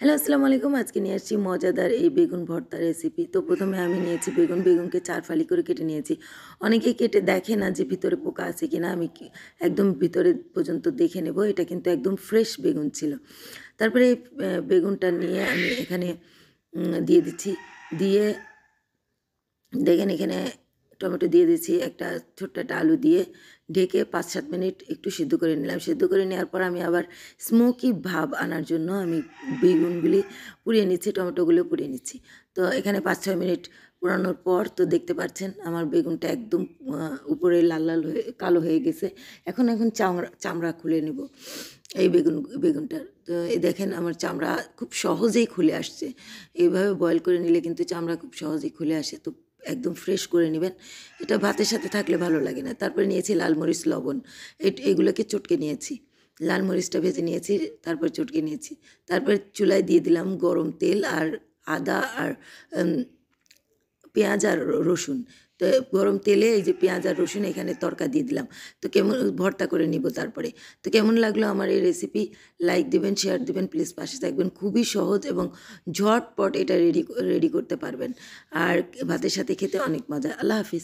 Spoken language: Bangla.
হ্যালো, আসসালামু আলাইকুম। আজকে নিয়ে আসছি মজাদার এই বেগুন ভর্তা রেসিপি। তো প্রথমে আমি নিয়েছি বেগুনকে ৪ ফালি করে কেটে নিয়েছি। অনেকেই কেটে দেখে না যে ভিতরে পোকা আছে কিনা। আমি একদম ভিতরে পর্যন্ত দেখে নেব। এটা কিন্তু একদম ফ্রেশ বেগুন ছিল। তারপরে এই বেগুনটা নিয়ে আমি এখানে দিয়ে দিচ্ছি। দিয়ে দেখেন এখানে টমেটো দিয়ে দিচ্ছি, ছোট্ট একটা আলু দিয়ে ঢেকে ৫-৭ মিনিট একটু সিদ্ধ করে নিলাম। সিদ্ধ করে নেওয়ার পর আমি আবার স্মোকি ভাব আনার জন্য আমি বেগুনগুলি পুড়িয়ে নিচ্ছি, টমেটোগুলো পুড়িয়ে নিচ্ছি। তো এখানে ৫-৬ মিনিট পোড়ানোর পর তো দেখতে পাচ্ছেন আমার বেগুনটা একদম উপরে লাল লাল হয়ে কালো হয়ে গেছে। এখন চামড়া খুলে নেব এই বেগুনটার। তো এই দেখেন আমার চামড়া খুব সহজেই খুলে আসছে। এইভাবে বয়েল করে নিলে কিন্তু চামড়া খুব সহজেই খুলে আসে। তো একদম ফ্রেশ করে নেবেন। এটা ভাতের সাথে থাকলে ভালো লাগে না। তারপরে নিয়েছি লাল মরিচ, লবণ। এগুলোকে চটকে নিয়েছি। লাল মরিচটা ভেজে নিয়েছি, তারপর চটকে নিয়েছি। তারপর চুলায় দিয়ে দিলাম গরম তেল আর আদা আর পেঁয়াজ আর রসুন। তো গরম তেলে এই যে পেঁয়াজ আর রসুন এখানে তড়কা দিয়ে দিলাম। তো কেমন ভর্তা করে নিব তারপরে। তো কেমন লাগলো আমার এই রেসিপি? লাইক দিবেন, শেয়ার দিবেন, প্লিজ পাশে থাকবেন। খুবই সহজ এবং ঝটপট এটা রেডি করতে পারবেন। আর ভাতের সাথে খেতে অনেক মজা। আল্লাহ হাফিজ।